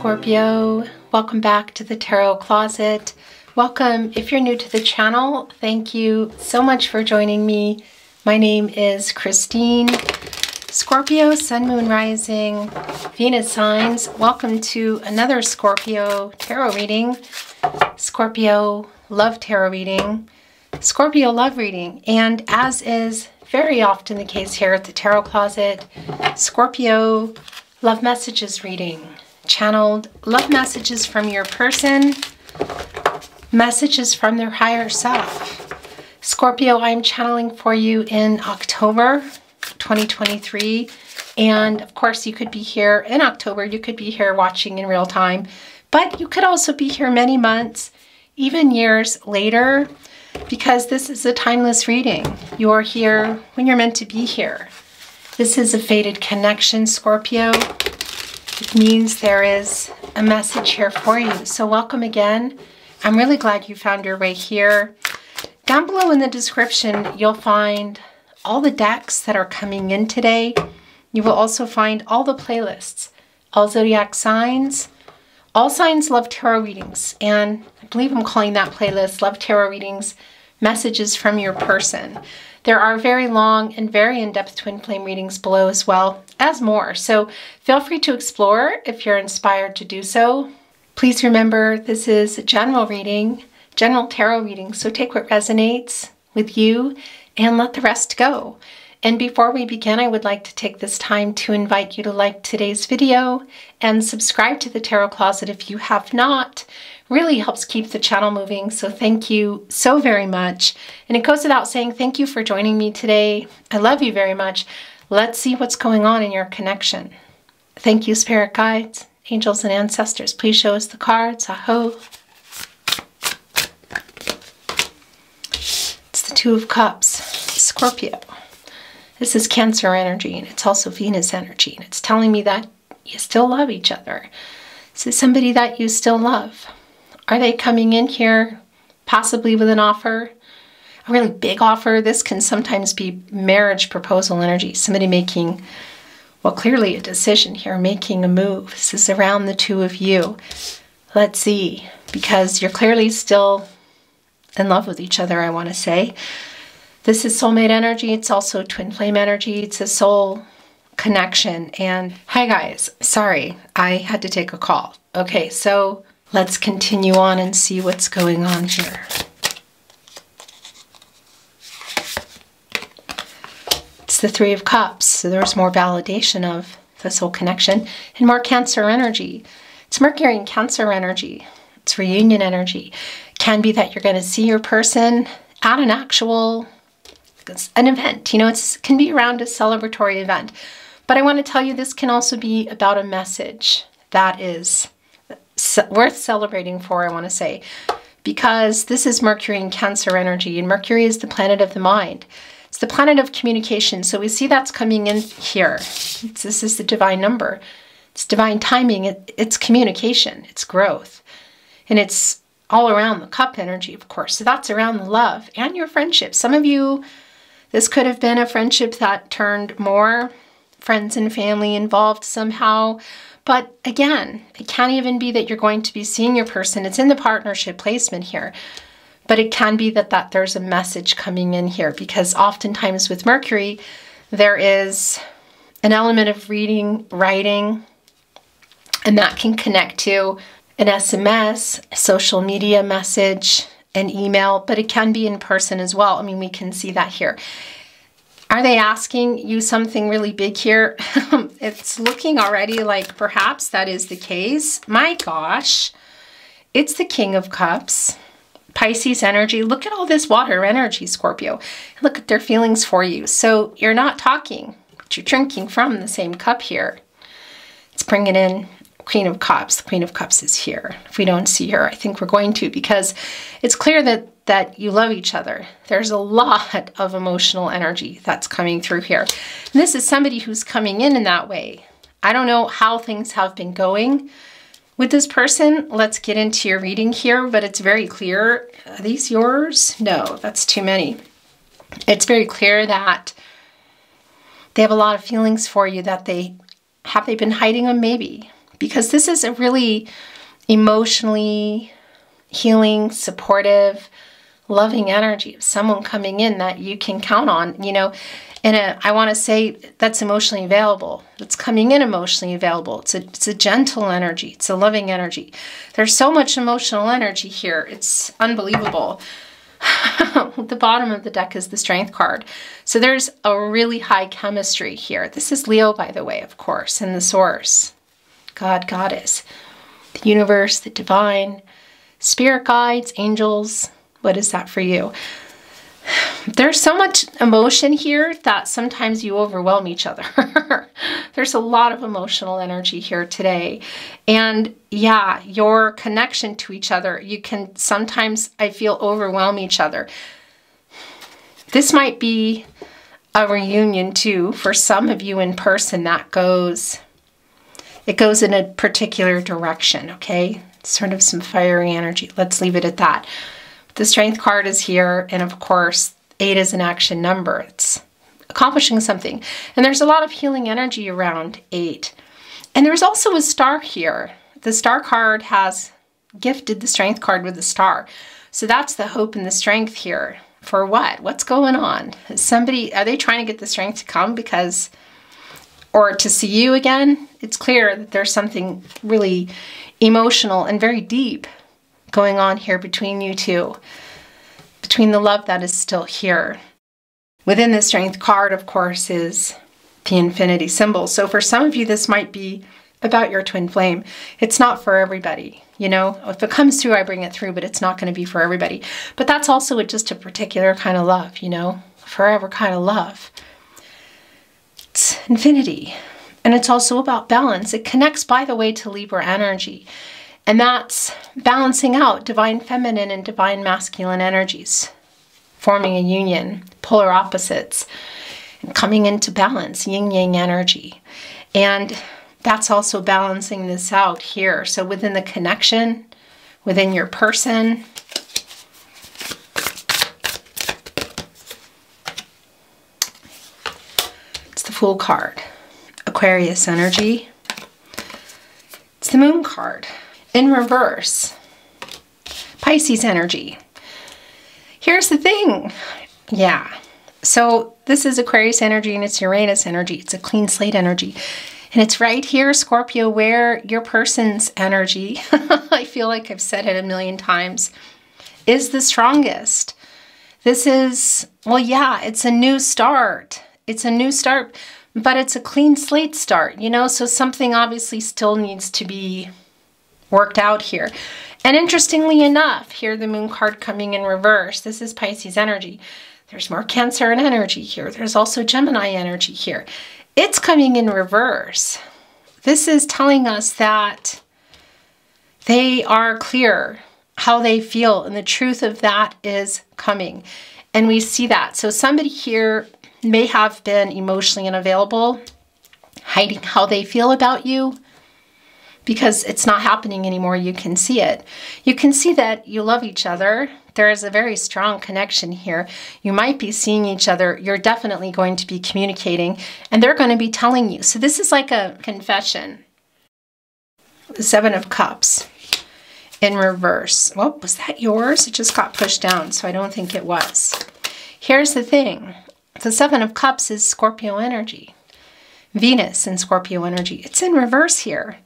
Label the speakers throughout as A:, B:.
A: Scorpio, welcome back to the Tarot Closet. Welcome if you're new to the channel. Thank you so much for joining me. My name is Christine. Scorpio, Sun, Moon, Rising, Venus signs. Welcome to another Scorpio tarot reading. Scorpio love tarot reading. Scorpio love reading. And as is very often the case here at the Tarot Closet, Scorpio love messages reading. Channeled love messages from your person, messages from their higher self. Scorpio, I'm channeling for you in October 2023. And of course, you could be here in October. You could be here watching in real time, but you could also be here many months, even years later, because this is a timeless reading. You're here when you're meant to be here. This is a fated connection, Scorpio. It means there is a message here for you. So welcome again. I'm really glad you found your way here. Down below in the description, you'll find all the decks that are coming in today. You will also find all the playlists, all zodiac signs. All signs love tarot readings. And I believe I'm calling that playlist Love Tarot Readings, Messages from Your Person. There are very long and very in-depth twin flame readings below as well as more. So feel free to explore if you're inspired to do so. Please remember this is a general reading, general tarot reading. So take what resonates with you and let the rest go. And before we begin, I would like to take this time to invite you to like today's video and subscribe to the Tarot Closet if you have not. Really helps keep the channel moving, so thank you so very much. And it goes without saying, thank you for joining me today. I love you very much. Let's see what's going on in your connection. Thank you, spirit guides, angels, and ancestors. Please show us the cards. Aho. It's the Two of Cups. Scorpio. This is Cancer energy, and it's also Venus energy, and it's telling me that you still love each other. This is somebody that you still love. Are they coming in here possibly with an offer? A really big offer? This can sometimes be marriage proposal energy. Somebody making, well, clearly a decision here, making a move. This is around the two of you. Let's see, because you're clearly still in love with each other, I want to say. This is soulmate energy. It's also twin flame energy. It's a soul connection. And hi guys, sorry, I had to take a call. Okay, so let's continue on and see what's going on here. It's the Three of Cups, so there's more validation of the soul connection and more Cancer energy. It's Mercury and Cancer energy. It's reunion energy. It can be that you're going to see your person at an actual an event. You know, it can be around a celebratory event. But I want to tell you, this can also be about a message that is worth celebrating for, I want to say, because this is Mercury and Cancer energy, and Mercury is the planet of the mind. It's the planet of communication. So we see that's coming in here. This is the divine number. It's divine timing. It's communication. It's growth. And it's all around the cup energy, of course. So that's around the love and your friendship. Some of you, this could have been a friendship that turned more friends and family involved somehow. But again, it can't even be that you're going to be seeing your person. It's in the partnership placement here. But it can be that there's a message coming in here, because oftentimes with Mercury, there is an element of reading, writing, and that can connect to an SMS, a social media message, an email, but it can be in person as well. I mean, we can see that here. Are they asking you something really big here? It's looking already like perhaps that is the case. My gosh, it's the King of Cups, Pisces energy. Look at all this water energy, Scorpio. Look at their feelings for you. So you're not talking, but you're drinking from the same cup here. It's bringing in Queen of Cups. The Queen of Cups is here. If we don't see her, I think we're going to, because it's clear that you love each other. There's a lot of emotional energy that's coming through here. And this is somebody who's coming in that way. I don't know how things have been going with this person. Let's get into your reading here, but it's very clear. Are these yours? No, that's too many. It's very clear that they have a lot of feelings for you that have they been hiding them? Maybe. because this is a really emotionally healing, supportive, loving energy of someone coming in that you can count on, you know. And I want to say that's emotionally available. It's coming in emotionally available. It's a gentle energy. It's a loving energy. There's so much emotional energy here. It's unbelievable. The bottom of the deck is the Strength card. So there's a really high chemistry here. This is Leo, by the way, of course, and the source. God, Goddess, the universe, the divine, spirit guides, angels. What is that for you? There's so much emotion here that sometimes you overwhelm each other. There's a lot of emotional energy here today. And yeah, your connection to each other, you can sometimes, I feel, overwhelm each other. This might be a reunion too for some of you in person that goes in a particular direction, okay? Sort of some fiery energy. Let's leave it at that. The Strength card is here, and of course, 8 is an action number. It's accomplishing something. And there's a lot of healing energy around 8. And there's also a star here. The Star card has gifted the Strength card with a star. So that's the hope and the strength here. For what? What's going on? Are they trying to get the strength to come because, or to see you again? It's clear that there's something really emotional and very deep going on here between you two, between the love that is still here. Within the Strength card, of course, is the infinity symbol. So for some of you, this might be about your twin flame. It's not for everybody, you know. If it comes through, I bring it through, but it's not going to be for everybody. But that's also just a particular kind of love, you know, forever kind of love. It's infinity. And it's also about balance. It connects, by the way, to Libra energy. And that's balancing out divine feminine and divine masculine energies, forming a union, polar opposites, and coming into balance, yin-yang energy. And that's also balancing this out here. So within the connection, within your person, it's the Fool card, Aquarius energy. It's the Moon card. In reverse, Pisces energy. Here's the thing. Yeah. So this is Aquarius energy and it's Uranus energy. It's a clean slate energy. And it's right here, Scorpio, where your person's energy, I feel like I've said it a million times, is the strongest. This is, well, yeah, it's a new start. It's a new start, but it's a clean slate start, you know? So something obviously still needs to be worked out here. And interestingly enough, here the Moon card coming in reverse. This is Pisces energy. There's more Cancer and energy here. There's also Gemini energy here. It's coming in reverse. This is telling us that they are clear how they feel, and the truth of that is coming. And we see that. So somebody here may have been emotionally unavailable, hiding how they feel about you, because it's not happening anymore. You can see it. You can see that you love each other. There is a very strong connection here. You might be seeing each other. You're definitely going to be communicating, and they're going to be telling you. So this is like a confession. The Seven of Cups in reverse. Well, was that yours? It just got pushed down, so I don't think it was. Here's the thing. The Seven of Cups is Scorpio energy. Venus in Scorpio energy. It's in reverse here.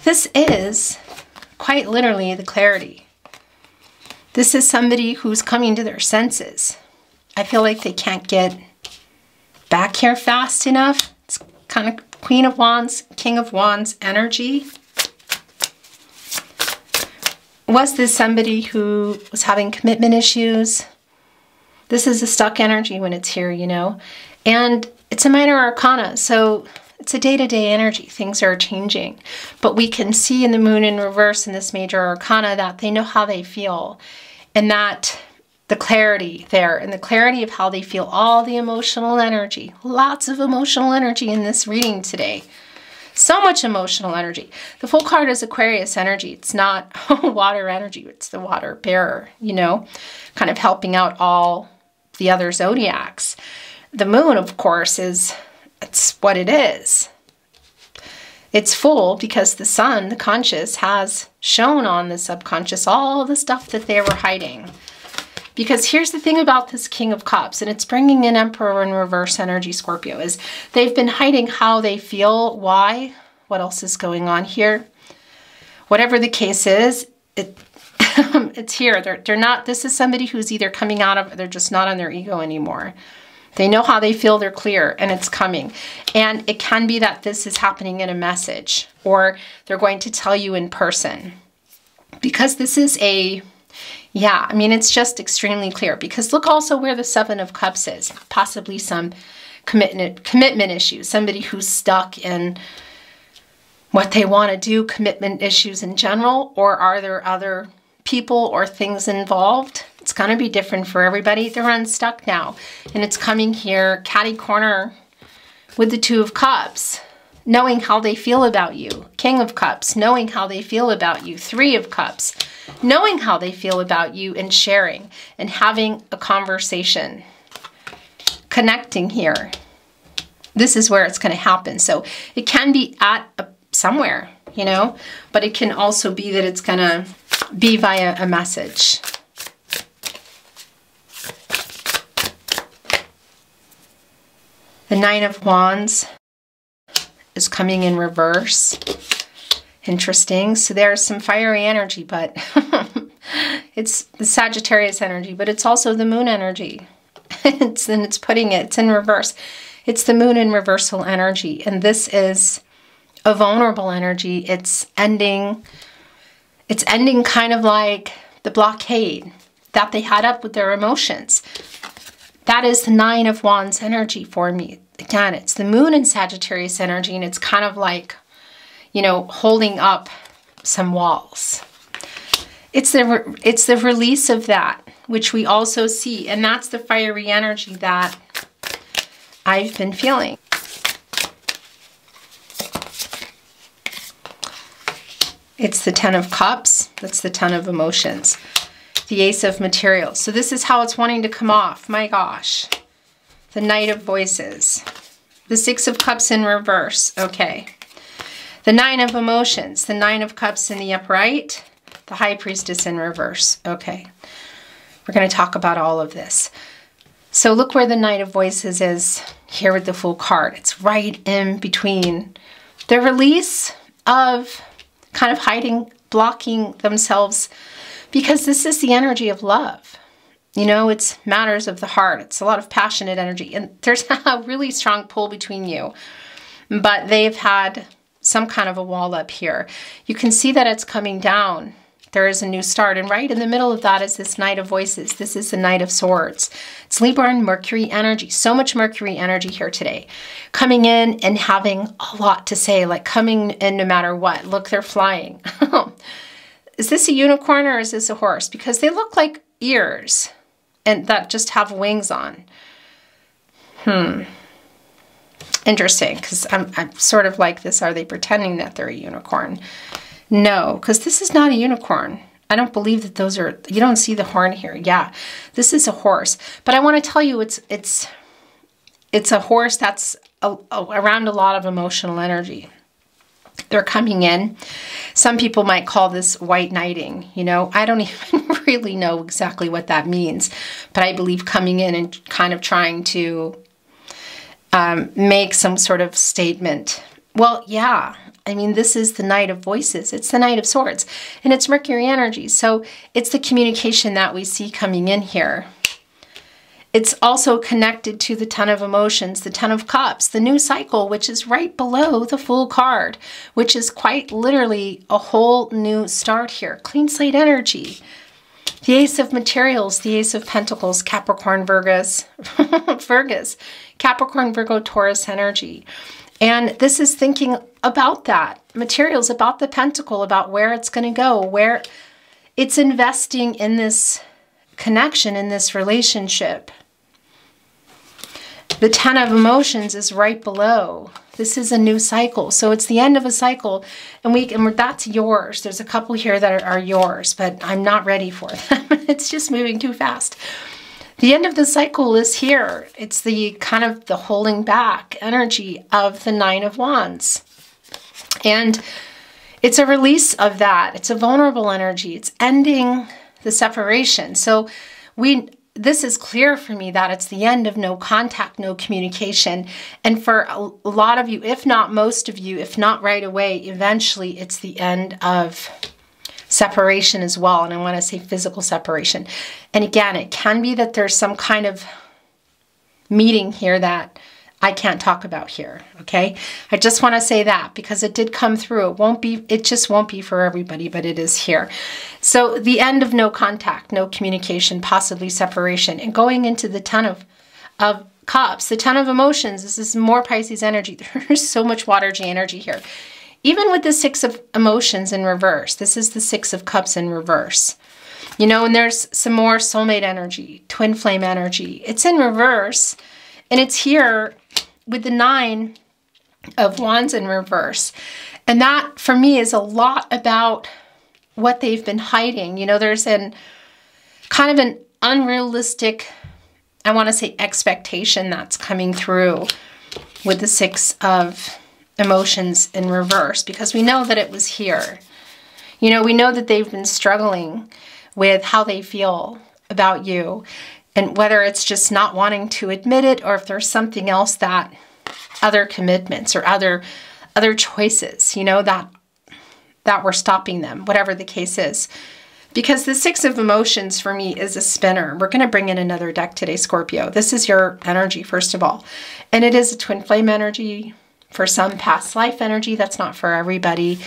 A: This is quite literally the clarity. This is somebody who's coming to their senses. I feel like they can't get back here fast enough. It's kind of Queen of Wands, King of Wands energy. Was this somebody who was having commitment issues? This is a stuck energy when it's here, you know. And it's a minor arcana, so it's a day-to-day energy. Things are changing. But we can see in the Moon in reverse in this major arcana that they know how they feel. And that the clarity there, and the clarity of how they feel, all the emotional energy. Lots of emotional energy in this reading today. So much emotional energy. The Fool card is Aquarius energy. It's not water energy. It's the water bearer, you know, kind of helping out all the other zodiacs. The Moon, of course, it's what it is. It's full because the sun, the conscious, has shown on the subconscious all the stuff that they were hiding. Because here's the thing about this King of Cups, and it's bringing in Emperor in reverse energy, Scorpio, is they've been hiding how they feel, why, what else is going on here. Whatever the case is, it's here. They're not, this is somebody who's either coming out of, they're just not on their ego anymore. They know how they feel, they're clear, and it's coming. And it can be that this is happening in a message, or they're going to tell you in person. Because this is a, yeah, I mean, it's just extremely clear. Because look also where the Seven of Cups is. Possibly some commitment issues. Somebody who's stuck in what they want to do, commitment issues in general, or are there other people or things involved? It's going to be different for everybody. They're unstuck now. And it's coming here, catty corner with the Two of Cups, knowing how they feel about you. King of Cups, knowing how they feel about you. Three of Cups, knowing how they feel about you and sharing and having a conversation. Connecting here. This is where it's going to happen. So it can be at somewhere, you know, but it can also be that it's going to be via a message. The Nine of Wands is coming in reverse. Interesting. So there's some fiery energy, but it's the Sagittarius energy, but it's also the moon energy. It's in reverse. It's the moon in reversal energy. And this is a vulnerable energy. It's ending kind of like the blockade that they had up with their emotions. That is the Nine of Wands energy for me. Again, it's the moon in Sagittarius energy, and it's kind of like, you know, holding up some walls. It's the release of that, which we also see, and that's the fiery energy that I've been feeling. It's the Ten of Cups. That's the Ten of Emotions. The Ace of Materials. So this is how it's wanting to come off. My gosh. The Knight of Voices. The Six of Cups in reverse. Okay. The Nine of Emotions. The Nine of Cups in the upright. The High Priestess in reverse. Okay. We're going to talk about all of this. So look where the Knight of Voices is here with the Fool card. It's right in between the release of kind of hiding, blocking themselves, because this is the energy of love. You know, it's matters of the heart. It's a lot of passionate energy. And there's a really strong pull between you. But they've had some kind of a wall up here. You can see that it's coming down. There is a new start. And right in the middle of that is this Knight of Voices. This is the Knight of Swords. It's Libra and Mercury energy. So much Mercury energy here today. Coming in and having a lot to say. Like coming in no matter what. Look, they're flying. Is this a unicorn or is this a horse? Because they look like ears. And that just have wings on. Interesting, because I'm sort of like this. Are they pretending that they're a unicorn? No, because this is not a unicorn. I don't believe that those are, you don't see the horn here. Yeah, this is a horse. But I want to tell you, it's a horse that's around a lot of emotional energy. They're coming in. Some people might call this white knighting, you know. I don't even really know exactly what that means. But I believe coming in and kind of trying to make some sort of statement. Well, yeah. I mean, this is the Knight of Voices. It's the Knight of Swords. And it's Mercury energy. So it's the communication that we see coming in here. It's also connected to the Ten of Emotions, the Ten of Cups, the new cycle, which is right below the Fool card, which is quite literally a whole new start here. Clean slate energy. The Ace of Materials, the Ace of Pentacles, Capricorn, Virgus, Capricorn, Virgo, Taurus energy. And this is thinking about that. Materials, about the pentacle, about where it's going to go, where it's investing in this connection, in this relationship. The Ten of Emotions is right below. This is a new cycle. So it's the end of a cycle, and that's yours. There's a couple here that are yours, but I'm not ready for them. It's just moving too fast. The end of the cycle is here. It's the kind of the holding back energy of the Nine of Wands. And it's a release of that. It's a vulnerable energy. It's ending the separation. So this is clear for me that it's the end of no contact, no communication. And for a lot of you, if not most of you, if not right away, eventually it's the end of separation as well. And I want to say physical separation. And again, it can be that there's some kind of meeting here that I can't talk about here, okay? I just want to say that because it did come through. It just won't be for everybody, but it is here. So the end of no contact, no communication, possibly separation, and going into the Ten of Cups, the Ten of Emotions. This is more Pisces energy. There's so much water G energy here. Even with the Six of Emotions in reverse, this is the Six of Cups in reverse. You know, and there's some more soulmate energy, twin flame energy. It's in reverse, and it's here with the Nine of Wands in reverse. And that, for me, is a lot about what they've been hiding. You know, there's kind of an unrealistic, I want to say, expectation that's coming through with the Six of Emotions in reverse, because we know that it was here. You know, we know that they've been struggling with how they feel about you, and whether it's just not wanting to admit it, or if there's something else, that other commitments or other choices, you know, that were stopping them, whatever the case is. Because the Six of Emotions for me is a spinner. We're going to bring in another deck today, Scorpio. This is your energy, first of all. And it is a twin flame energy, for some past life energy. That's not for everybody.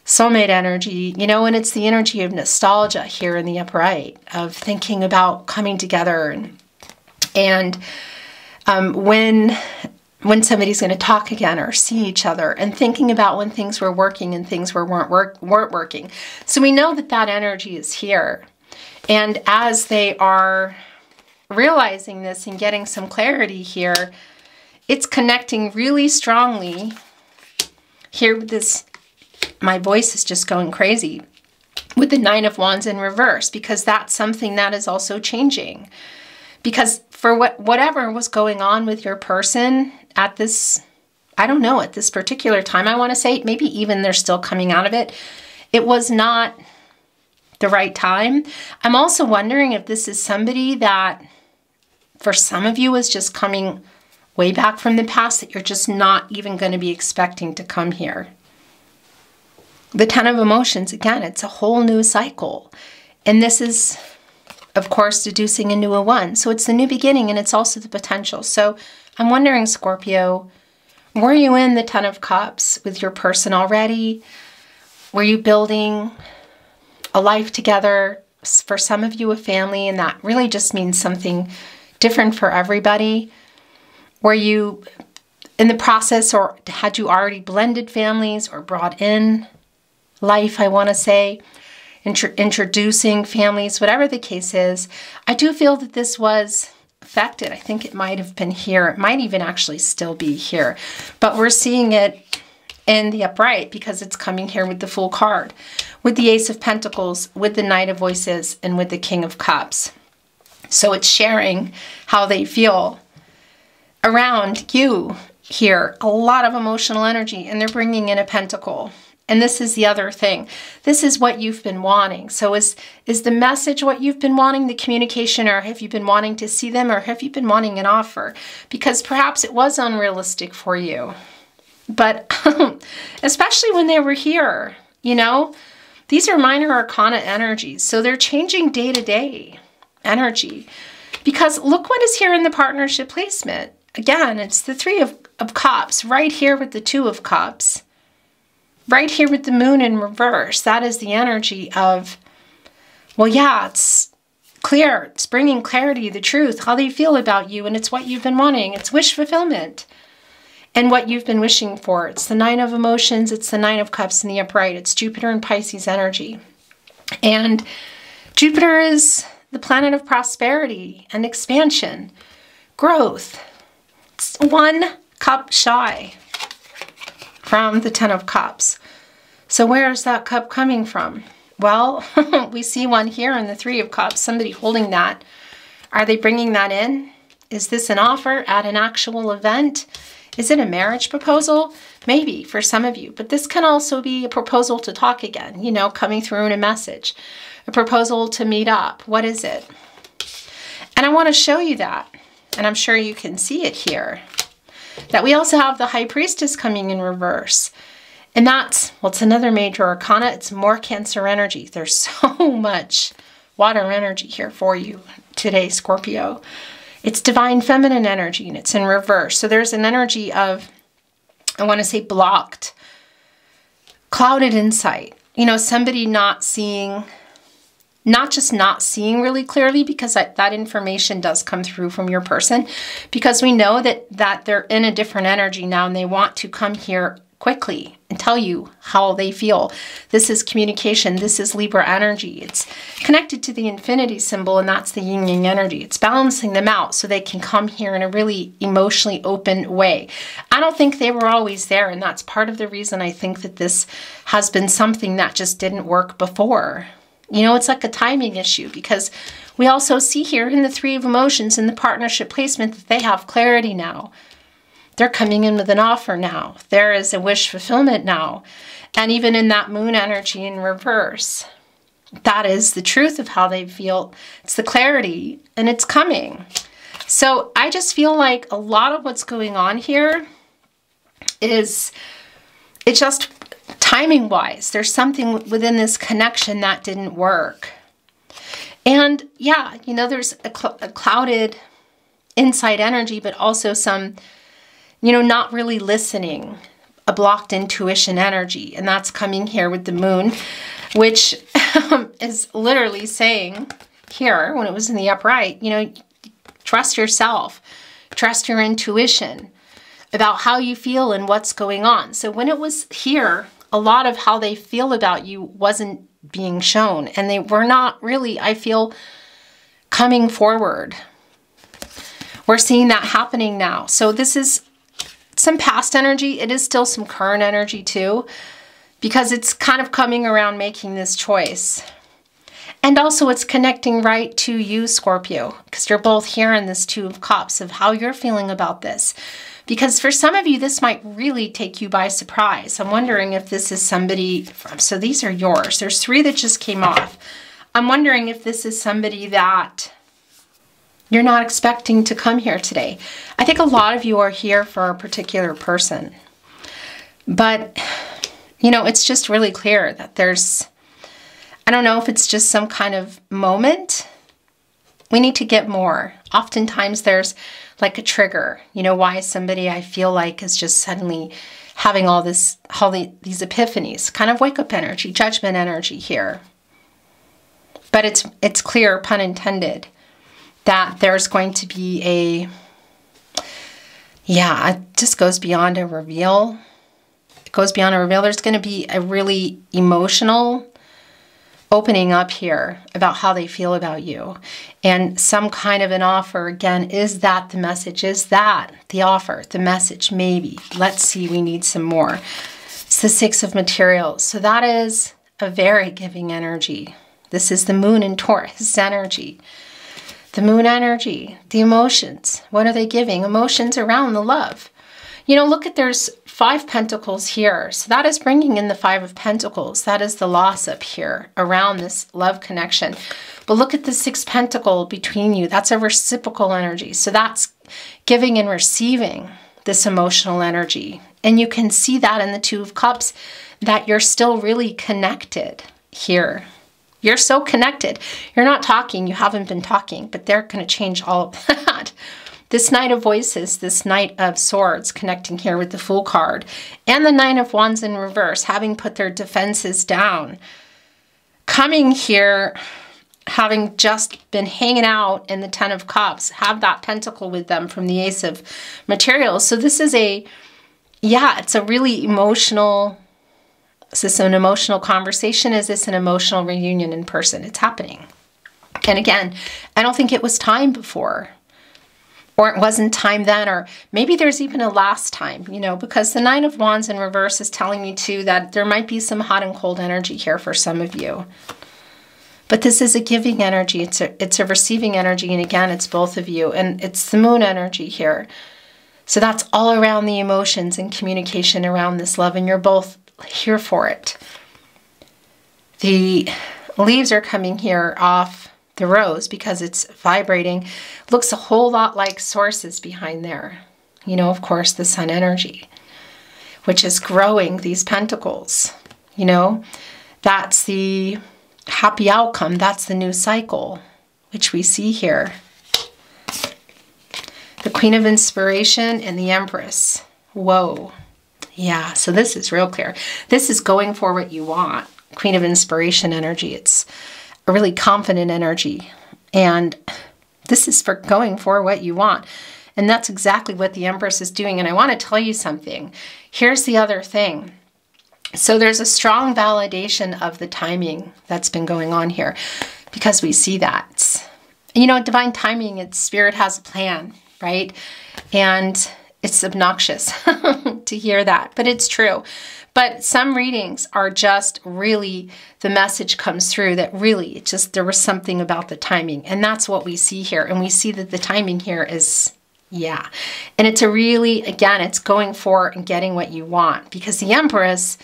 A: Soulmate energy, you know, and it's the energy of nostalgia here in the upright, of thinking about coming together and when somebody's going to talk again or see each other, and thinking about when things were working and things weren't working. So we know that that energy is here. And as they are realizing this and getting some clarity here, it's connecting really strongly here with this. My voice is just going crazy with the Nine of Wands in reverse, because that's something that is also changing. Because for whatever was going on with your person at this, I don't know, at this particular time, I want to say, maybe even they're still coming out of it, it was not the right time. I'm also wondering if this is somebody that, for some of you, is just coming way back from the past, that you're just not even going to be expecting to come here. The Ten of Emotions, again, it's a whole new cycle. And this is, of course, deducing a new one. So it's the new beginning, and it's also the potential. So I'm wondering, Scorpio, were you in the Ten of Cups with your person already? Were you building a life together? For some of you, a family, and that really just means something different for everybody. Were you in the process, or had you already blended families or brought in life, I want to say, introducing families, whatever the case is? I do feel that this was affected. I think it might have been here. It might even actually still be here. But we're seeing it in the upright because it's coming here with the Fool card, with the Ace of Pentacles, with the Knight of Voices, and with the King of Cups. So it's sharing how they feel around you here. A lot of emotional energy, and they're bringing in a pentacle. And this is the other thing. This is what you've been wanting. So is the message what you've been wanting, the communication, or have you been wanting to see them, or have you been wanting an offer? Because perhaps it was unrealistic for you. But especially when they were here, you know, these are minor arcana energies. So they're changing day-to-day energy. Because look what is here in the partnership placement. Again, it's the Three of Cups right here with the Two of Cups. Right here with the Moon in reverse. That is the energy of, well, yeah, it's clear. It's bringing clarity, the truth, how they feel about you, and it's what you've been wanting. It's wish fulfillment and what you've been wishing for. It's the Nine of Emotions. It's the Nine of Cups in the upright. It's Jupiter and Pisces energy. And Jupiter is the planet of prosperity and expansion, growth. It's one cup shy from the Ten of Cups. So where is that cup coming from? Well, we see one here in the Three of Cups, somebody holding that. Are they bringing that in? Is this an offer at an actual event? Is it a marriage proposal? Maybe for some of you, but this can also be a proposal to talk again, you know, coming through in a message, a proposal to meet up. What is it? And I want to show you that, and I'm sure you can see it here, that we also have the High Priestess coming in reverse. And that's, well, it's another major arcana. It's more Cancer energy. There's so much water energy here for you today, Scorpio. It's divine feminine energy, and it's in reverse. So there's an energy of, I want to say, blocked, clouded insight. You know, somebody not seeing, not just not seeing really clearly, because that information does come through from your person, because we know that they're in a different energy now, and they want to come here quickly and tell you how they feel. This is communication. This is Libra energy. It's connected to the infinity symbol, and that's the yin yang energy. It's balancing them out so they can come here in a really emotionally open way. I don't think they were always there, and that's part of the reason I think that this has been something that just didn't work before. You know, it's like a timing issue, because we also see here in the Three of Emotions in the partnership placement that they have clarity now. They're coming in with an offer now. There is a wish fulfillment now. And even in that moon energy in reverse, that is the truth of how they feel. It's the clarity, and it's coming. So I just feel like a lot of what's going on here is, it's just timing-wise. There's something within this connection that didn't work. And yeah, you know, there's a clouded inside energy, but also some, you know, not really listening, a blocked intuition energy. And that's coming here with the moon, which is literally saying here, when it was in the upright, you know, trust yourself, trust your intuition about how you feel and what's going on. So when it was here, a lot of how they feel about you wasn't being shown, and they were not really, I feel, coming forward. We're seeing that happening now. So this is some past energy. It is still some current energy too, because it's kind of coming around making this choice. And also it's connecting right to you, Scorpio, because you're both here in this Two of Cups of how you're feeling about this. Because for some of you, this might really take you by surprise. I'm wondering if this is somebody from, so these are yours. There's 3 that just came off. I'm wondering if this is somebody that you're not expecting to come here today. I think a lot of you are here for a particular person. But, you know, it's just really clear that there's, I don't know if it's just some kind of moment. We need to get more. Oftentimes there's like a trigger, you know, why somebody I feel like is just suddenly having all this, these epiphanies, kind of wake up energy, judgment energy here. But it's clear, pun intended, that there's going to be a, yeah, it just goes beyond a reveal. It goes beyond a reveal. There's going to be a really emotional opening up here about how they feel about you. And some kind of an offer, again, is that the message? Is that the offer, the message? Maybe. Let's see, we need some more. It's the 6 of Materials. So that is a very giving energy. This is the moon in Taurus energy. The moon energy, the emotions. What are they giving? Emotions around the love. You know, look at, there's 5 pentacles here. So that is bringing in the 5 of Pentacles. That is the loss up here around this love connection. But look at the 6 pentacle between you. That's a reciprocal energy. So that's giving and receiving this emotional energy. And you can see that in the 2 of Cups, that you're still really connected here. You're so connected. You're not talking. You haven't been talking, but they're going to change all of that. This Knight of Voices, this Knight of Swords connecting here with the Fool card, and the 9 of Wands in reverse, having put their defenses down, coming here, having just been hanging out in the 10 of Cups, have that pentacle with them from the Ace of Materials. So this is a, yeah, it's a really emotional, is this an emotional conversation? Is this an emotional reunion in person? It's happening. And again, I don't think it was time before. Or it wasn't time then, or maybe there's even a last time, you know, because the 9 of Wands in reverse is telling me too that there might be some hot and cold energy here for some of you. But this is a giving energy. It's a receiving energy. And again, it's both of you. And it's the moon energy here. So that's all around the emotions and communication around this love, and you're both here for it. The leaves are coming here off the rose because it's vibrating. Looks a whole lot like sources behind there. You know, of course, the sun energy, which is growing these pentacles. You know, that's the happy outcome. That's the new cycle, which we see here. The Queen of Inspiration and the Empress. Whoa. Yeah, so this is real clear. This is going for what you want. Queen of Inspiration energy. It's a really confident energy. And this is for going for what you want. And that's exactly what the Empress is doing. And I want to tell you something. Here's the other thing. So there's a strong validation of the timing that's been going on here, because we see that. You know, divine timing, it's spirit has a plan, right? And it's obnoxious to hear that, but it's true. But some readings are just really, the message comes through that really, it just, there was something about the timing. And that's what we see here. And we see that the timing here is, yeah. And it's a really, again, it's going for and getting what you want. Because the Empress,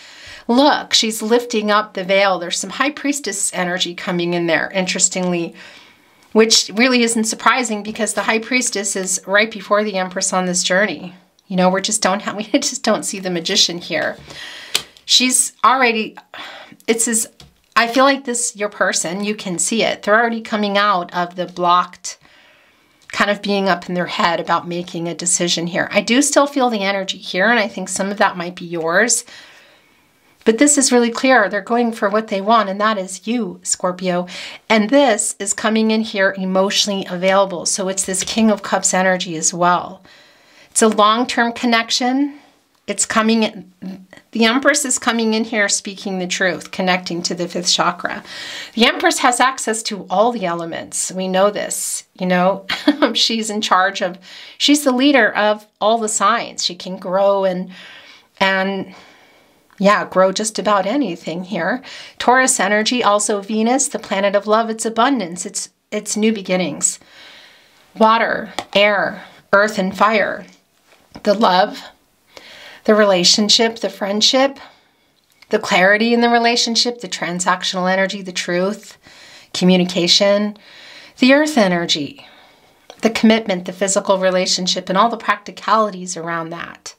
A: look, she's lifting up the veil. There's some High Priestess energy coming in there, interestingly, which really isn't surprising because the High Priestess is right before the Empress on this journey. You know, we just don't see the Magician here. She's already, it says, I feel like this, your person, you can see it. They're already coming out of the blocked, kind of being up in their head about making a decision here. I do still feel the energy here, and I think some of that might be yours. But this is really clear. They're going for what they want, and that is you, Scorpio. And this is coming in here emotionally available. So it's this King of Cups energy as well. It's a long-term connection. It's coming in, the Empress is coming in here speaking the truth, connecting to the 5th chakra. The Empress has access to all the elements. We know this, you know. She's in charge of, she's the leader of all the signs. She can grow and yeah, grow just about anything here. Taurus energy, also Venus, the planet of love, it's abundance, it's new beginnings. Water, air, earth, and fire. The love, the relationship, the friendship, the clarity in the relationship, the transactional energy, the truth, communication, the earth energy, the commitment, the physical relationship, and all the practicalities around that.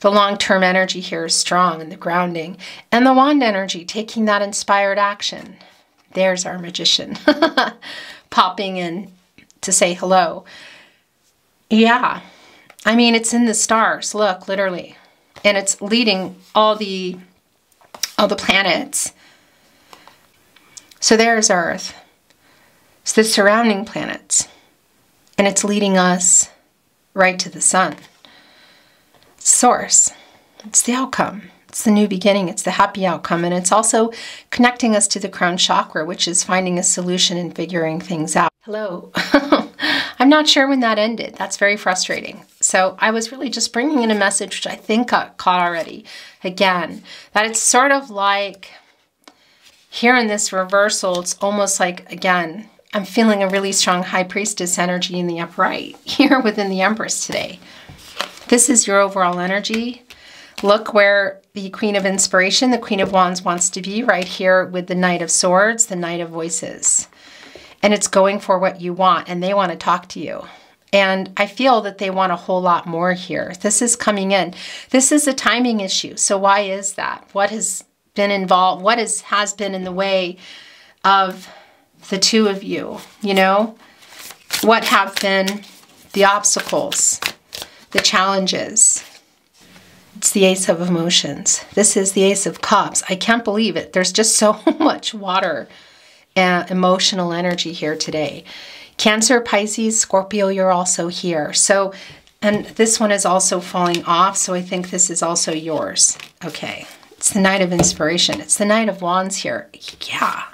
A: The long-term energy here is strong, and the grounding. And the wand energy, taking that inspired action. There's our Magician popping in to say hello. Yeah, I mean, it's in the stars, look, literally. And it's leading all the planets. So there's Earth. It's the surrounding planets. And it's leading us right to the sun. Source. It's the outcome. It's the new beginning. It's the happy outcome. And it's also connecting us to the crown chakra, which is finding a solution and figuring things out. Hello. I'm not sure when that ended. That's very frustrating. So I was really just bringing in a message, which I think got caught already. Again, that it's sort of like here in this reversal, it's almost like, again, I'm feeling a really strong High Priestess energy in the upright here within the Empress today. This is your overall energy. Look where the Queen of Inspiration, the Queen of Wands wants to be, right here with the Knight of Swords, the Knight of Voices. And it's going for what you want, and they want to talk to you. And I feel that they want a whole lot more here. This is coming in. This is a timing issue. So why is that? What has been involved? What has been in the way of the two of you? You know? What have been the obstacles, the challenges? It's the Ace of Emotions. This is the Ace of Cups. I can't believe it. There's just so much water and emotional energy here today. Cancer, Pisces, Scorpio, you're also here. So, and this one is also falling off, so I think this is also yours. Okay, it's the Knight of Inspiration. It's the Knight of Wands here. Yeah,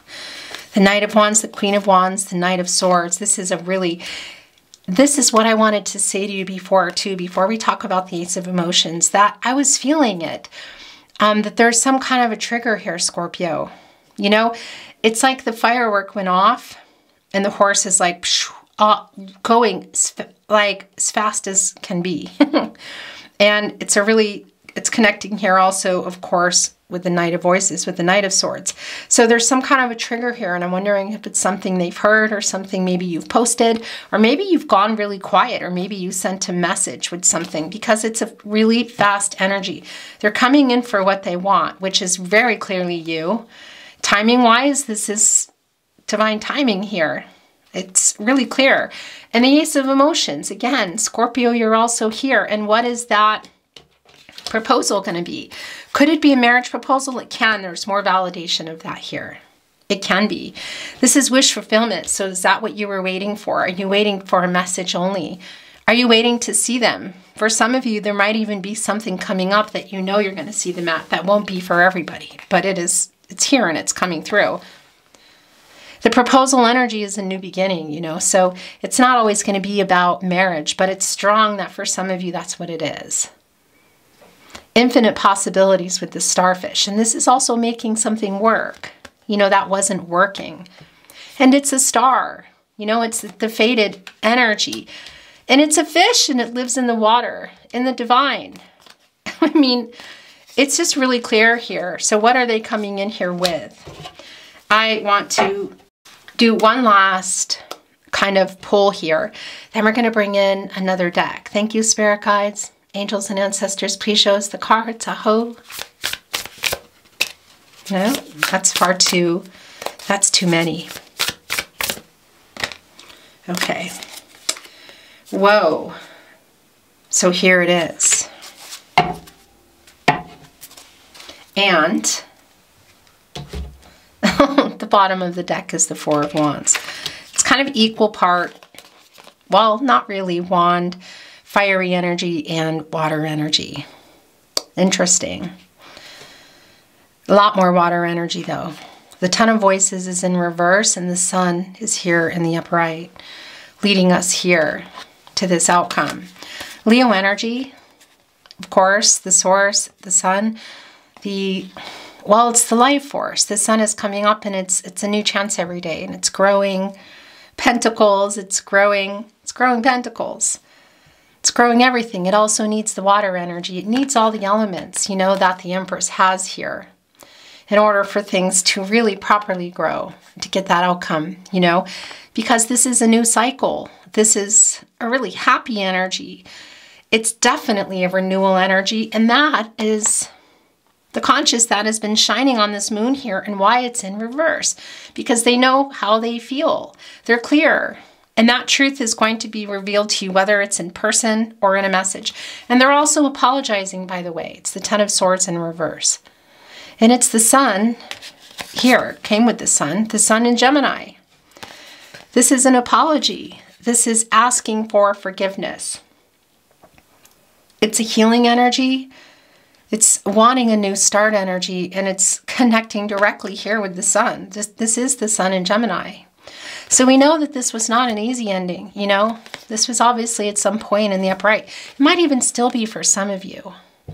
A: the Knight of Wands, the Queen of Wands, the Knight of Swords. This is a really, this is what I wanted to say to you before, too, before we talk about the Ace of Emotions, that I was feeling it, that there's some kind of a trigger here, Scorpio. You know, it's like the firework went off and the horse is like, going like as fast as can be. And it's connecting here also, of course, with the Knight of Voices, with the Knight of Swords. So there's some kind of a trigger here, and I'm wondering if it's something they've heard or something maybe you've posted, or maybe you've gone really quiet, or maybe you sent a message with something, because it's a really fast energy. They're coming in for what they want, which is very clearly you. Timing-wise, this is divine timing here. It's really clear. And the Ace of Emotions, again, Scorpio, you're also here. And what is that proposal going to be? Could it be a marriage proposal? It can. There's more validation of that here. It can be. This is wish fulfillment. So is that what you were waiting for? Are you waiting for a message only? Are you waiting to see them? For some of you, there might even be something coming up that you know you're going to see them at. That won't be for everybody, but it's here and it's coming through. The proposal energy is a new beginning, you know, so it's not always going to be about marriage, but it's strong that for some of you, that's what it is. Infinite possibilities with the starfish. And this is also making something work, you know, that wasn't working. And it's a star, you know, it's the fated energy. And it's a fish and it lives in the water, in the divine. I mean, it's just really clear here. So what are they coming in here with? I want to do one last kind of pull here. Then we're going to bring in another deck. Thank you, Spirit Guides, Angels and Ancestors. Please show us the cards. Aho. No, that's that's too many. Okay. Whoa. So here it is. And the bottom of the deck is the Four of Wands. It's kind of equal part, well, not really, wand, fiery energy, and water energy. Interesting. A lot more water energy, though. The Ten of Voices is in reverse, and the Sun is here in the upright, leading us here to this outcome. Leo energy, of course, the source, the Sun, well, it's the life force. The Sun is coming up, and it's a new chance every day, and it's growing pentacles. It's growing pentacles. It's growing everything. It also needs the water energy. It needs all the elements, you know, that the Empress has here in order for things to really properly grow, to get that outcome, you know, because this is a new cycle. This is a really happy energy. It's definitely a renewal energy, and that is the conscious that has been shining on this moon here, and why it's in reverse, because they know how they feel. They're clear, and that truth is going to be revealed to you, whether it's in person or in a message. And they're also apologizing, by the way. It's the Ten of Swords in reverse. And it's the Sun here, came with the Sun in Gemini. This is an apology. This is asking for forgiveness. It's a healing energy. It's wanting a new start energy, and it's connecting directly here with the Sun. This is the Sun in Gemini. So we know that this was not an easy ending, you know. This was obviously at some point in the upright. It might even still be for some of you,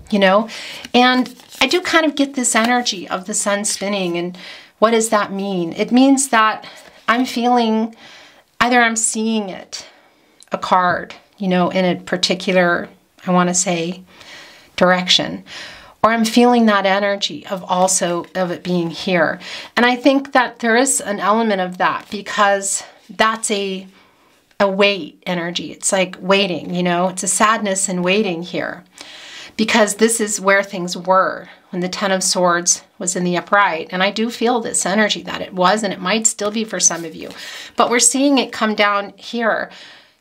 A: you know. And I do kind of get this energy of the Sun spinning, and what does that mean? It means that I'm feeling, either I'm seeing it, a card, you know, in a particular, I want to say, direction, or I'm feeling that energy of it being here. And I think that there is an element of that, because that's a wait energy. It's like waiting, you know, it's a sadness and waiting here, because this is where things were when the Ten of Swords was in the upright. And I do feel this energy that it was, and it might still be for some of you, but we're seeing it come down here.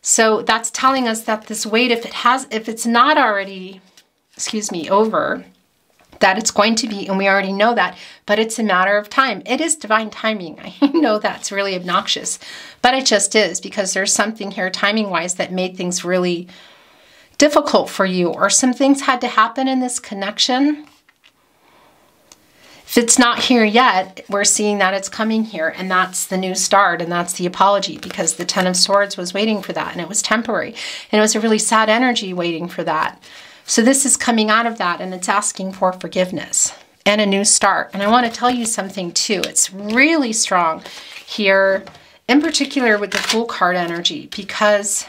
A: So that's telling us that this wait, if it's not already, over, that it's going to be, and we already know that, but it's a matter of time. It is divine timing. I know that's really obnoxious, but it just is, because there's something here timing-wise that made things really difficult for you, or some things had to happen in this connection. If it's not here yet, we're seeing that it's coming here, and that's the new start, and that's the apology, because the Ten of Swords was waiting for that, and it was temporary, and it was a really sad energy waiting for that. So this is coming out of that, and it's asking for forgiveness and a new start. And I want to tell you something too. It's really strong here in particular with the Fool card energy, because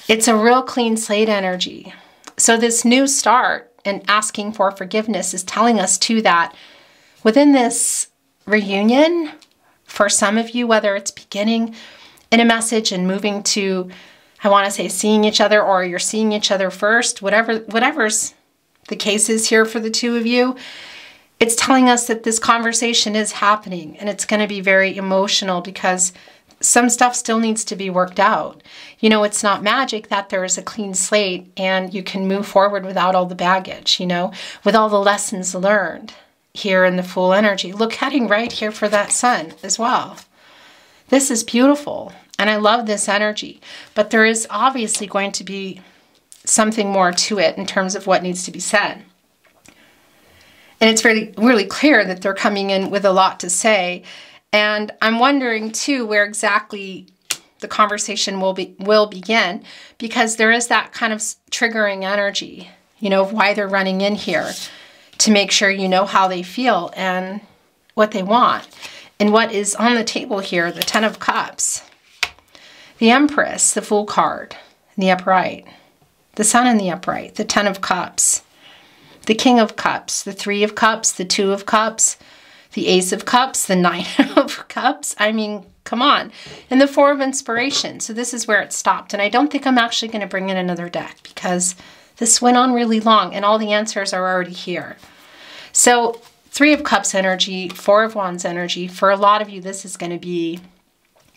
A: it's a real clean slate energy. So this new start and asking for forgiveness is telling us too that within this reunion, for some of you, whether it's beginning in a message and moving to, I want to say, seeing each other, or you're seeing each other first, whatever's the case is here for the two of you, it's telling us that this conversation is happening, and it's going to be very emotional because some stuff still needs to be worked out. You know, it's not magic that there is a clean slate and you can move forward without all the baggage, you know, with all the lessons learned here in the Fool energy. Look, heading right here for that Sun as well. This is beautiful, and I love this energy, but there is obviously going to be something more to it in terms of what needs to be said. And it's really clear that they're coming in with a lot to say. And I'm wondering too where exactly the conversation will begin, because there is that kind of triggering energy, you know, of why they're running in here, to make sure you know how they feel and what they want. And what is on the table here, the Ten of Cups, the Empress, the Fool card in the upright, the Sun in the upright, the Ten of Cups, the King of Cups, the Three of Cups, the Two of Cups, the Ace of Cups, the Nine of Cups. I mean, come on. And the Four of Inspiration. So this is where it stopped. And I don't think I'm actually going to bring in another deck because this went on really long and all the answers are already here. So Three of Cups energy, Four of Wands energy. For a lot of you, this is going to be,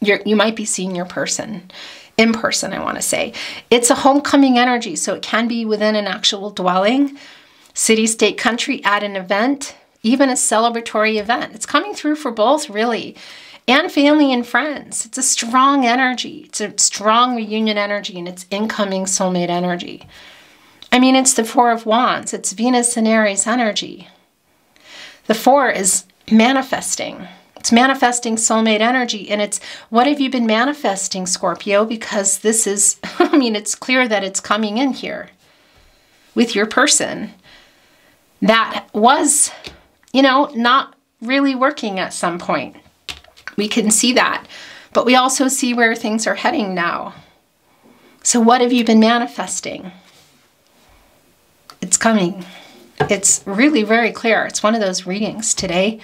A: you might be seeing your person. In person, I want to say. It's a homecoming energy, so it can be within an actual dwelling, city, state, country, at an event, even a celebratory event. It's coming through for both, really, and family and friends. It's a strong energy. It's a strong reunion energy, and it's incoming soulmate energy. I mean, it's the Four of Wands. It's Venus and Aries energy. The Four is manifesting. It's manifesting soulmate energy, and it's, what have you been manifesting, Scorpio? Because this is, I mean, it's clear that it's coming in here with your person that was, you know, not really working at some point. We can see that, but we also see where things are heading now. So what have you been manifesting? It's coming. It's really very clear. It's one of those readings today.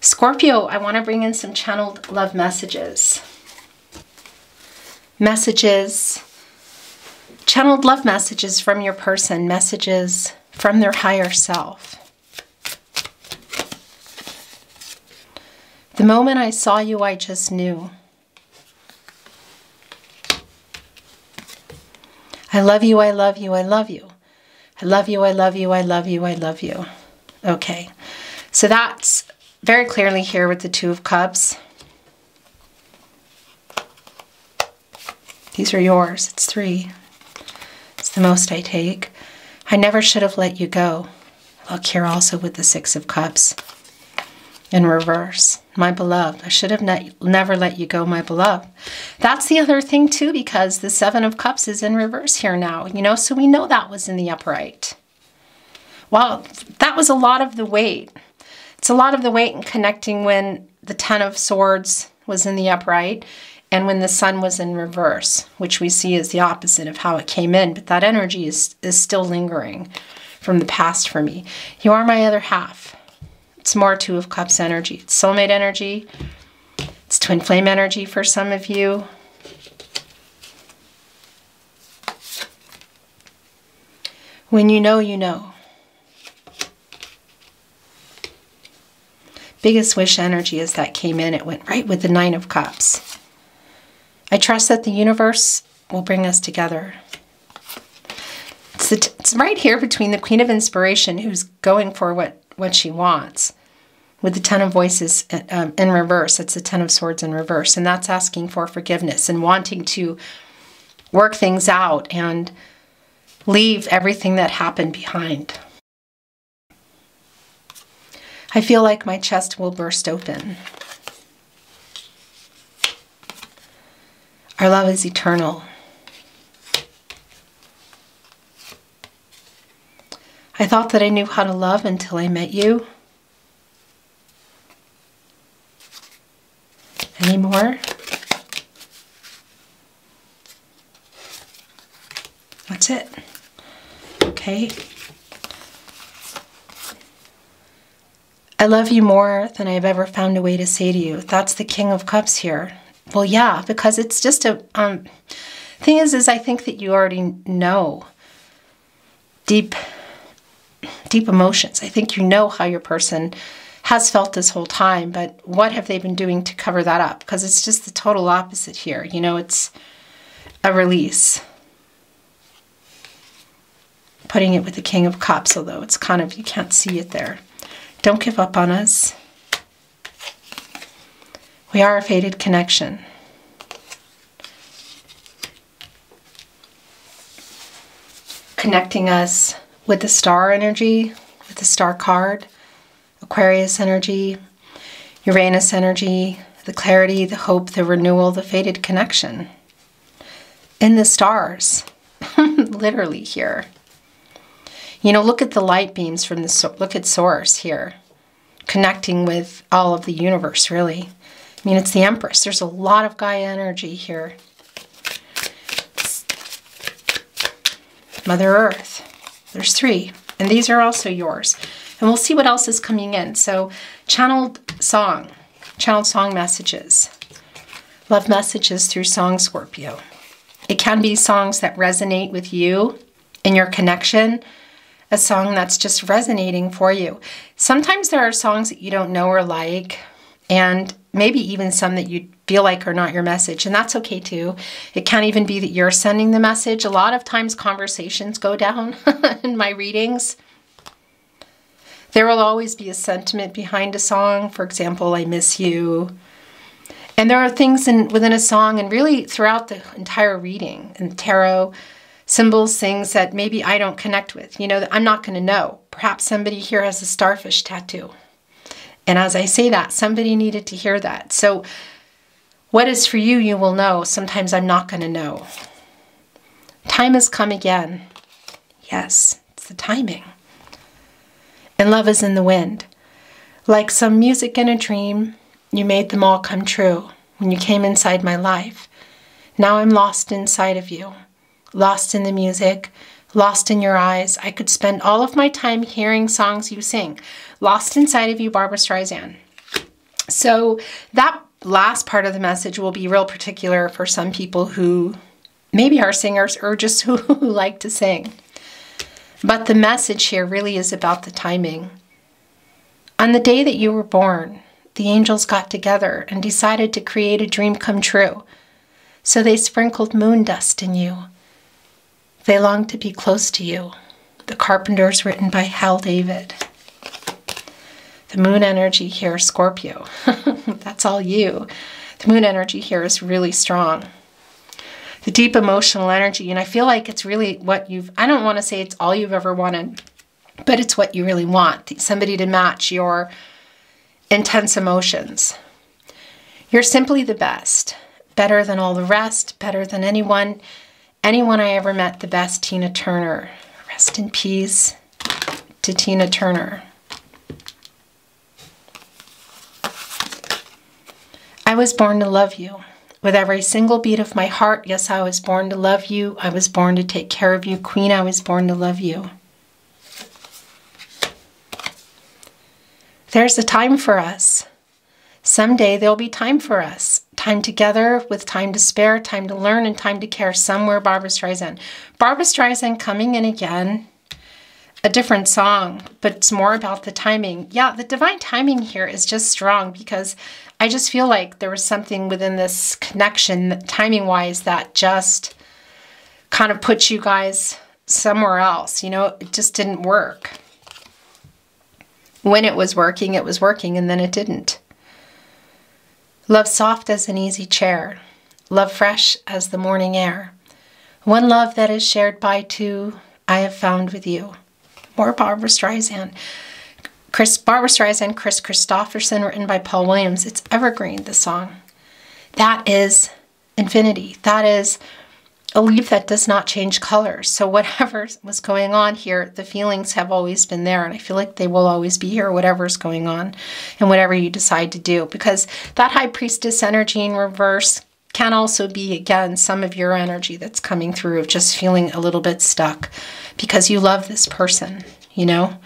A: Scorpio, I want to bring in some channeled love messages. Channeled love messages from your person, messages from their higher self. The moment I saw you, I just knew. I love you, I love you, I love you. I love you, I love you, I love you, I love you. Okay, so that's very clearly here with the Two of Cups. These are yours. It's 3. It's the most I take. I never should have let you go. Look here also with the Six of Cups in reverse. My beloved, I should have never let you go, my beloved. That's the other thing too, because the Seven of Cups is in reverse here now, you know, so we know that was in the upright. Well, that was a lot of the weight. It's a lot of the weight in connecting when the Ten of Swords was in the upright and when the Sun was in reverse, which we see is the opposite of how it came in. But that energy is still lingering from the past for me. You are my other half. It's more Two of Cups energy. It's soulmate energy. It's twin flame energy for some of you. When you know, you know. Biggest wish energy as that came in, it went right with the Nine of Cups. I trust that the universe will bring us together. It's right here between the Queen of Inspiration, who's going for what she wants, with the Ten of Voices in reverse. It's the Ten of Swords in reverse, and that's asking for forgiveness and wanting to work things out and leave everything that happened behind. I feel like my chest will burst open. Our love is eternal. I thought that I knew how to love until I met you. Anymore. more. That's it. Okay. I love you more than I've ever found a way to say to you. That's the King of Cups here. Well, yeah, because it's just a... thing is I think that you already know deep emotions. I think you know how your person has felt this whole time, but what have they been doing to cover that up? Because it's just the total opposite here. You know, it's a release. Putting it with the King of Cups, although it's kind of, you can't see it there. Don't give up on us. We are a fated connection. Connecting us with the star energy, with the star card, Aquarius energy, Uranus energy, the clarity, the hope, the renewal, the fated connection. In the stars, literally here. You know, look at the light beams from the, look at Source here, connecting with all of the universe, really. I mean, it's the Empress. There's a lot of Gaia energy here. Mother Earth. There's 3. And these are also yours. And we'll see what else is coming in. So, channeled song messages. Love messages through song, Scorpio. It can be songs that resonate with you and your connection. A song that's just resonating for you. Sometimes there are songs that you don't know or like, and maybe even some that you feel like are not your message, and that's okay too. It can't even be that you're sending the message. A lot of times conversations go down in my readings. There will always be a sentiment behind a song. For example, I miss you. And there are things within a song, and really throughout the entire reading, and tarot, symbols, things that maybe I don't connect with, you know, that I'm not going to know. Perhaps somebody here has a starfish tattoo. And as I say that, somebody needed to hear that. So what is for you, you will know. Sometimes I'm not going to know. Time has come again. Yes, it's the timing. And love is in the wind. Like some music in a dream, you made them all come true when you came inside my life. Now I'm lost inside of you. Lost in the music, lost in your eyes. I could spend all of my time hearing songs you sing. Lost inside of you, Barbara Streisand. So that last part of the message will be real particular for some people who maybe are singers or just who like to sing. But the message here really is about the timing. On the day that you were born, the angels got together and decided to create a dream come true. So they sprinkled moon dust in you. They long to be close to you. The Carpenters, written by Hal David. The moon energy here, Scorpio. That's all you. The moon energy here is really strong. The deep emotional energy, and I feel like it's really what I don't want to say it's all you've ever wanted, but it's what you really want. Somebody to match your intense emotions. You're simply the best. Better than all the rest, better than anyone I ever met, the best, Tina Turner. Rest in peace to Tina Turner. I was born to love you. With every single beat of my heart, yes, I was born to love you. I was born to take care of you. Queen, I was born to love you. There's a time for us. Someday there'll be time for us. Time together with time to spare, time to learn, and time to care. Somewhere, Barbara Streisand. Barbara Streisand coming in again. A different song, but it's more about the timing. Yeah, the divine timing here is just strong because I just feel like there was something within this connection, timing-wise, that just kind of put you guys somewhere else. You know, it just didn't work. When it was working, and then it didn't. Love soft as an easy chair. Love fresh as the morning air. One love that is shared by two, I have found with you. More Barbara Streisand. Barbara Streisand, Chris Christopherson, written by Paul Williams. It's evergreen, the song. That is infinity. That is a leaf that does not change colors. So whatever was going on here, the feelings have always been there, and I feel like they will always be here, whatever's going on and whatever you decide to do. Because that High Priestess energy in reverse can also be, again, some of your energy that's coming through of just feeling a little bit stuck because you love this person, you know?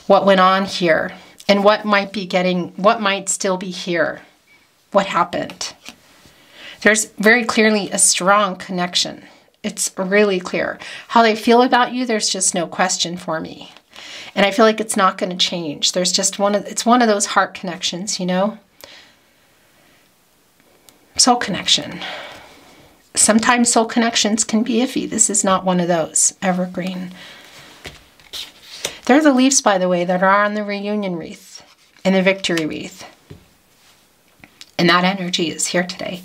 A: What went on here and what might still be here. What happened? There's very clearly a strong connection. It's really clear. How they feel about you, there's just no question for me. And I feel like it's not going to change. There's just it's one of those heart connections, you know? Soul connection. Sometimes soul connections can be iffy. This is not one of those. Evergreen. They're the leaves, by the way, that are on the reunion wreath and the victory wreath. And that energy is here today.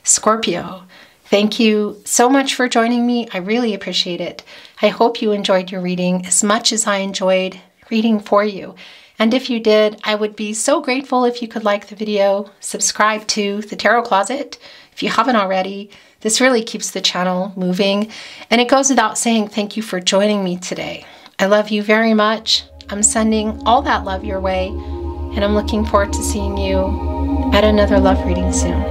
A: Scorpio, thank you so much for joining me. I really appreciate it. I hope you enjoyed your reading as much as I enjoyed reading for you. And if you did, I would be so grateful if you could like the video, subscribe to the Tarot Closet if you haven't already. This really keeps the channel moving. And it goes without saying, thank you for joining me today. I love you very much. I'm sending all that love your way, and I'm looking forward to seeing you at another love reading soon.